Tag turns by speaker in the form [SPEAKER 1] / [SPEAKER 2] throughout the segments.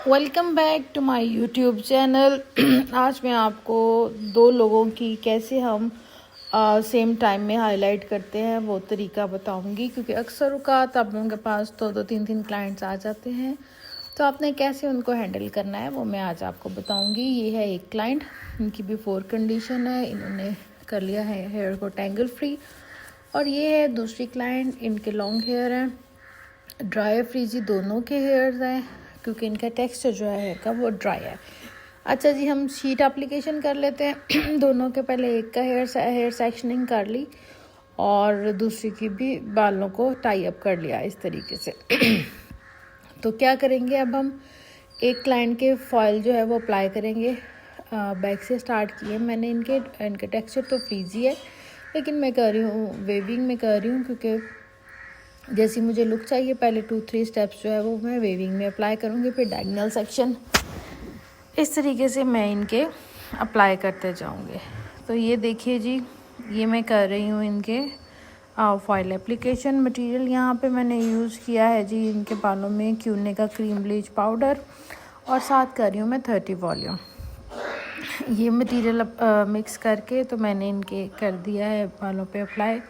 [SPEAKER 1] Welcome back to my YouTube channel. आज मैं आपको दो लोगों की कैसे हम सेम टाइम में हाईलाइट करते हैं वो तरीका बताऊंगी, क्योंकि अक्सर औक़ात आप लोगों के पास तो 2-3 क्लाइंट्स आ जाते हैं, तो आपने कैसे उनको हैंडल करना है वो मैं आज आपको बताऊंगी। ये है एक क्लाइंट, इनकी बिफोर कंडीशन है, इन्होंने कर लिया है हेयर को टैंगल फ्री। और ये है दूसरी क्लाइंट, इनके लॉन्ग हेयर हैं, ड्राई फ्रीजी दोनों के हेयर्स हैं, क्योंकि इनका टेक्सचर जो है हेयर का वो ड्राई है। अच्छा जी, हम शीट एप्लीकेशन कर लेते हैं। दोनों के पहले एक का हेयर सेक्शनिंग कर ली और दूसरी की भी बालों को टाई अप कर लिया इस तरीके से। तो क्या करेंगे, अब हम एक क्लाइंट के फॉयल जो है वो अप्लाई करेंगे। बैक से स्टार्ट किए मैंने, इनके टेक्सचर तो फ्रीजी है, लेकिन मैं कर रही हूँ वेविंग में कर रही हूँ, क्योंकि जैसी मुझे लुक चाहिए पहले 2-3 स्टेप्स जो है वो मैं वेविंग में अप्लाई करूँगी, फिर डायगोनल सेक्शन इस तरीके से मैं इनके अप्लाई करते जाऊँगी। तो ये देखिए जी, ये मैं कर रही हूँ इनके फॉयल एप्लीकेशन। मटेरियल यहाँ पे मैंने यूज़ किया है जी इनके बालों में क्यूने का क्रीम ब्लीच पाउडर, और साथ कर रही हूँ मैं 30 वॉल्यूम। ये मटेरियल मिक्स करके तो मैंने इनके कर दिया है बालों पे अप्लाई।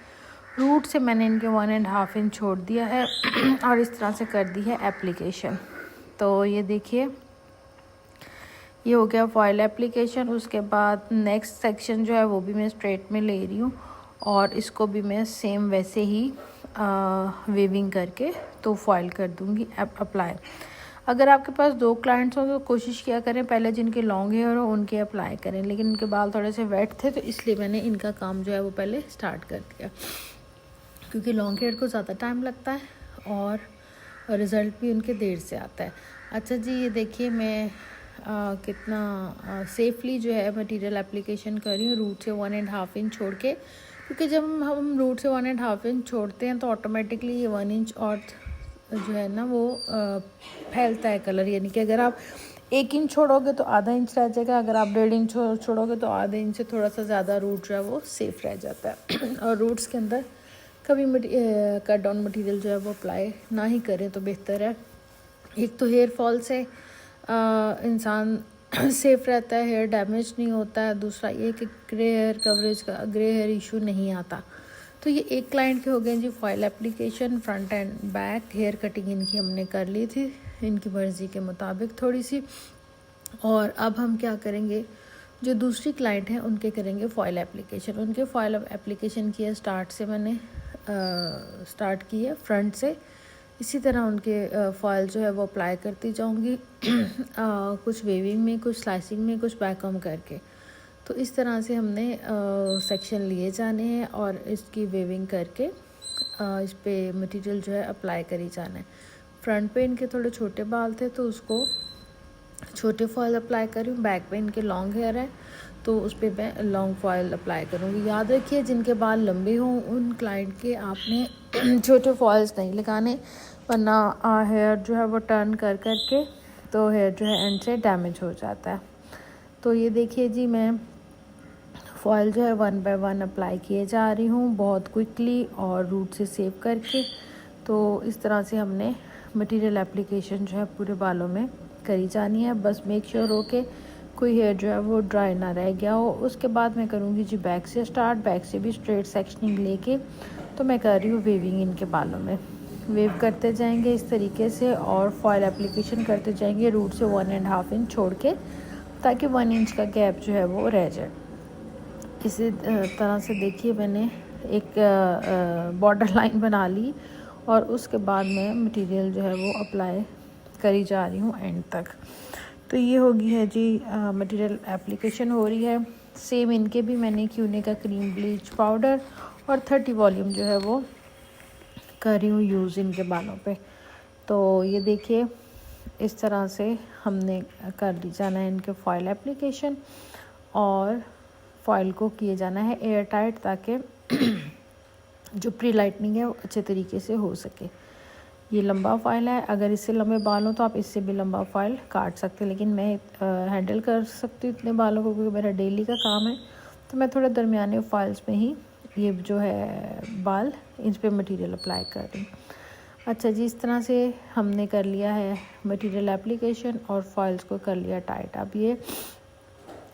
[SPEAKER 1] रूट से मैंने इनके 1.5 इंच छोड़ दिया है और इस तरह से कर दी है एप्लीकेशन। तो ये देखिए, ये हो गया फॉयल एप्लीकेशन। उसके बाद नेक्स्ट सेक्शन जो है वो भी मैं स्ट्रेट में ले रही हूँ और इसको भी मैं सेम वैसे ही वेविंग करके तो फॉयल कर दूँगी अप्लाई। अगर आपके पास 2 क्लाइंट्स हों तो कोशिश किया करें पहले जिनके लॉन्ग हेयर हो उनके अप्लाई करें, लेकिन उनके बाल थोड़े से वेट थे तो इसलिए मैंने इनका काम जो है वो पहले स्टार्ट कर दिया, क्योंकि लॉन्ग हेयर को ज़्यादा टाइम लगता है और रिज़ल्ट भी उनके देर से आता है। अच्छा जी, ये देखिए मैं कितना सेफली जो है मटेरियल एप्लीकेशन कर रही हूँ रूट से 1.5 इंच छोड़ के, क्योंकि जब हम रूट से 1.5 इंच छोड़ते हैं तो ऑटोमेटिकली ये 1 इंच और जो है ना वो फैलता है कलर। यानी कि अगर आप 1 इंच छोड़ोगे तो आधा इंच रह जाएगा, अगर आप 1.5 इंच छोड़ोगे तो आधे इंच से थोड़ा सा ज़्यादा रूट जो है वो सेफ़ रह जाता है। और रूट्स के अंदर कभी कट डाउन मटेरियल जो है वो अप्लाई ना ही करें तो बेहतर है। एक तो हेयर फॉल से इंसान सेफ रहता है, हेयर डैमेज नहीं होता है। दूसरा ये कि ग्रे हेयर इशू नहीं आता। तो ये एक क्लाइंट के हो गए जी foil application, front and back hair cutting इनकी हमने कर ली थी इनकी मर्ज़ी के मुताबिक थोड़ी सी। और अब हम क्या करेंगे, जो दूसरी क्लाइंट हैं उनके करेंगे फॉयल एप्लीकेशन। उनके फॉयल एप्लीकेशन किया स्टार्ट से मैंने स्टार्ट की है फ्रंट से, इसी तरह उनके फॉयल जो है वो अप्लाई करती जाऊंगी। कुछ वेविंग में, कुछ स्लाइसिंग में, कुछ बैककम करके। तो इस तरह से हमने सेक्शन लिए जाने हैं और इसकी वेविंग करके इस पे मटेरियल जो है अप्लाई करी जाना है। फ्रंट पे इनके थोड़े छोटे बाल थे तो उसको छोटे फॉयल अप्लाई करूँ, बैक पे इनके लॉन्ग हेयर है तो उस पर मैं लॉन्ग फॉयल अप्लाई करूँगी। याद रखिए जिनके बाल लंबे हों उन क्लाइंट के आपने छोटे फॉल्स नहीं लगाने, वरना हेयर जो है वो टर्न कर के तो हेयर जो है एंड से डैमेज हो जाता है। तो ये देखिए जी, मैं फॉयल जो है 1 बाय 1 अप्लाई किए जा रही हूँ बहुत क्विकली और रूट से सेव करके। तो इस तरह से हमने मटेरियल एप्लीकेशन जो है पूरे बालों में करी जानी है। बस मेक श्योर हो के कोई हेयर जो है वो ड्राई ना रह गया हो। उसके बाद मैं करूँगी जी बैक से स्टार्ट। बैक से भी स्ट्रेट सेक्शनिंग लेके तो मैं कर रही हूँ वेविंग इनके बालों में। वेव करते जाएंगे इस तरीके से और फॉयल एप्लीकेशन करते जाएंगे रूट से 1.5 इंच छोड़ के, ताकि 1 इंच का गैप जो है वो रह जाए। इसी तरह से देखिए मैंने एक बॉर्डर लाइन बना ली और उसके बाद मैं मटेरियल जो है वो अप्लाई करी जा रही हूँ एंड तक। तो ये होगी है जी मटेरियल एप्लीकेशन हो रही है। सेम इनके भी मैंने क्यूने का क्रीम ब्लीच पाउडर और 30 वॉल्यूम जो है वो कर रही हूँ यूज़ इनके बालों पे। तो ये देखिए इस तरह से हमने कर ली जाना है इनके फॉयल एप्लीकेशन और फॉयल को किए जाना है एयर टाइट, ताकि जो प्री लाइटनिंग है वो अच्छे तरीके से हो सके। ये लंबा फॉयल है, अगर इससे लंबे बाल हो तो आप इससे भी लंबा फॉयल काट सकते हैं, लेकिन मैं हैंडल कर सकती हूँ इतने बालों को क्योंकि मेरा डेली का काम है। तो मैं थोड़े दरमियाने फॉइल्स में ही ये जो है बाल इन पर मटेरियल अप्लाई कर रही हूँ। अच्छा जी, इस तरह से हमने कर लिया है मटेरियल एप्लीकेशन और फॉइल्स को कर लिया टाइट। अब ये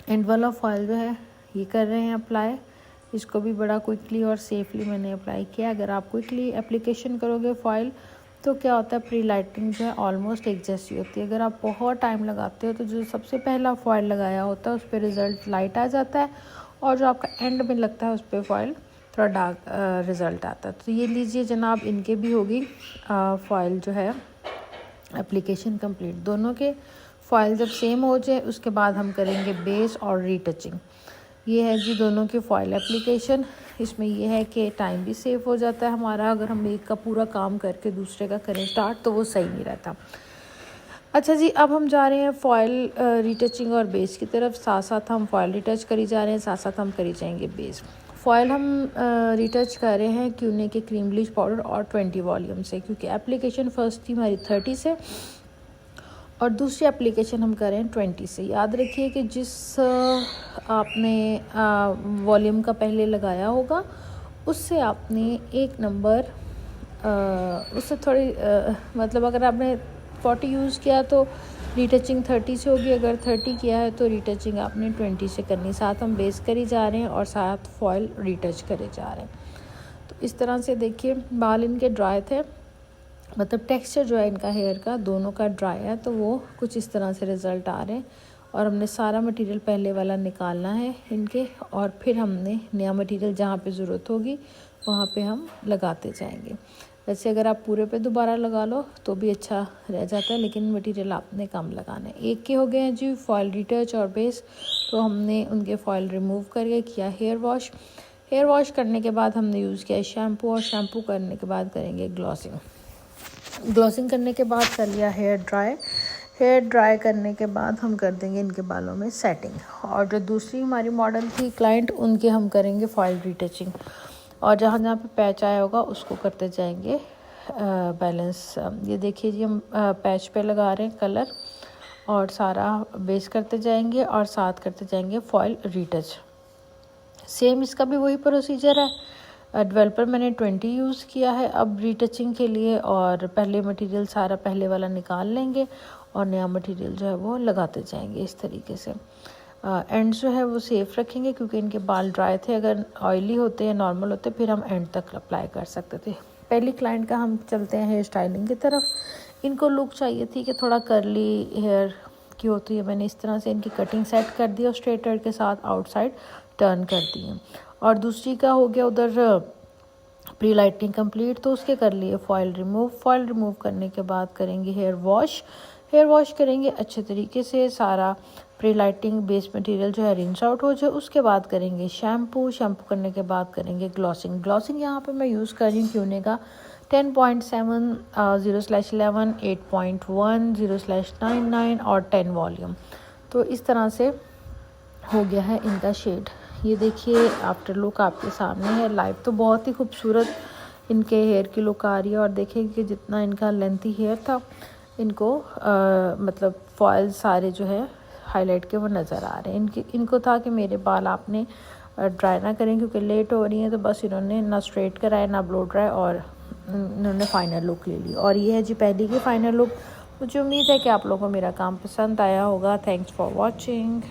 [SPEAKER 1] एंड वाला फॉइल जो है ये कर रहे हैं अप्लाई। इसको भी बड़ा क्विकली और सेफली मैंने अप्लाई किया। अगर आप क्विकली एप्लीकेशन करोगे फॉइल तो क्या होता है, प्री लाइटिंग जो है ऑलमोस्ट एक जैसी होती है। अगर आप बहुत टाइम लगाते हो तो जो सबसे पहला फॉइल लगाया होता है उस पर रिज़ल्ट लाइट आ जाता है, और जो आपका एंड में लगता है उस पर फॉइल थोड़ा डार्क रिज़ल्ट आता है। तो ये लीजिए जनाब, इनके भी होगी फॉइल जो है एप्लीकेशन कंप्लीट। दोनों के फॉइल जब सेम हो जाए उसके बाद हम करेंगे बेस और रीटचिंग। ये है जी दोनों की फॉइल एप्लीकेशन। इसमें ये है कि टाइम भी सेव हो जाता है हमारा। अगर हम एक का पूरा काम करके दूसरे का करें स्टार्ट तो वो सही नहीं रहता। अच्छा जी, अब हम जा रहे हैं फॉइल रीटचिंग और बेस की तरफ। साथ साथ हम फॉइल रीटच करी जा रहे हैं, साथ साथ हम करी जाएंगे बेस। फॉइल हम रीटच कर रहे हैं क्यूने के क्रीम ब्लीच पाउडर और 20 वॉल्यूम से, क्योंकि एप्लीकेशन फर्स्ट थी हमारी 30 से और दूसरी एप्लीकेशन हम करें 20 से। याद रखिए कि जिस आपने वॉल्यूम का पहले लगाया होगा उससे आपने एक नंबर उससे थोड़ी मतलब अगर आपने 40 यूज़ किया तो रीटचिंग 30 से होगी, अगर 30 किया है तो रीटचिंग आपने 20 से करनी। साथ हम बेस करी जा रहे हैं और साथ फॉइल रीटच करे जा रहे हैं। तो इस तरह से देखिए, बाल इनके ड्राई थे, मतलब टेक्सचर जो है इनका हेयर का दोनों का ड्राई है, तो वो कुछ इस तरह से रिज़ल्ट आ रहे हैं। और हमने सारा मटेरियल पहले वाला निकालना है इनके, और फिर हमने नया मटेरियल जहाँ पे ज़रूरत होगी वहाँ पे हम लगाते जाएंगे। वैसे अगर आप पूरे पे दोबारा लगा लो तो भी अच्छा रह जाता है, लेकिन मटेरियल आपने कम लगाना है। एक के हो गए हैं जी फॉइल रीटच और बेस, तो हमने उनके फॉइल रिमूव करके किया हेयर वॉश। हेयर वॉश करने के बाद हमने यूज़ किया शैम्पू, और शैम्पू करने के बाद करेंगे ग्लॉसिंग। ग्लॉसिंग करने के बाद कर लिया हेयर ड्राई। हेयर ड्राई करने के बाद हम कर देंगे इनके बालों में सेटिंग। और जो दूसरी हमारी मॉडल थी क्लाइंट, उनके हम करेंगे फॉइल रीटचिंग, और जहाँ जहाँ पे पैच आया होगा उसको करते जाएंगे बैलेंस। ये देखिए जी, हम पैच पे लगा रहे हैं कलर और सारा बेस करते जाएंगे और साथ करते जाएंगे फॉइल रीटच। सेम इसका भी वही प्रोसीजर है। डेवलपर मैंने 20 यूज़ किया है अब रीटचिंग के लिए, और पहले मटेरियल सारा पहले वाला निकाल लेंगे और नया मटेरियल जो है वो लगाते जाएंगे इस तरीके से। एंड जो है वो सेफ रखेंगे क्योंकि इनके बाल ड्राई थे। अगर ऑयली होते या नॉर्मल होते फिर हम एंड तक अप्लाई कर सकते थे। पहली क्लाइंट का हम चलते हैं हेयर स्टाइलिंग की तरफ। इनको लुक चाहिए थी कि थोड़ा करली हेयर की होती है। मैंने इस तरह से इनकी कटिंग सेट कर दी और स्ट्रेटनर के साथ आउटसाइड टर्न कर दी है। और दूसरी का हो गया उधर प्री लाइटिंग कंप्लीट, तो उसके कर लिए फॉइल रिमूव। फॉइल रिमूव करने के बाद करेंगे हेयर वॉश। हेयर वॉश करेंगे अच्छे तरीके से, सारा प्री लाइटिंग बेस मटेरियल जो है रिंस आउट हो जाए। उसके बाद करेंगे शैम्पू। शैम्पू करने के बाद करेंगे ग्लॉसिंग। ग्लॉसिंग यहाँ पे मैं यूज़ कर रही हूँ क्यूने का 10.7 0/11 8.1 0/99 और 10 वॉल्यूम। तो इस तरह से हो गया है इनका शेड। ये देखिए आफ्टर लुक आपके सामने है। लाइव तो बहुत ही खूबसूरत इनके हेयर की लुक आ रही है। और देखिए कि जितना इनका लेंथी हेयर था, इनको मतलब फॉइल सारे जो है हाईलाइट के वो नज़र आ रहे हैं। इनको था कि मेरे बाल आपने ड्राई ना करें क्योंकि लेट हो रही हैं, तो बस इन्होंने ना स्ट्रेट कराया ना ब्लो ड्राई, और इन्होंने फ़ाइनल लुक ले ली। और ये है जी पहली की फ़ाइनल लुक। मुझे उम्मीद है कि आप लोगों को मेरा काम पसंद आया होगा। Thanks for watching.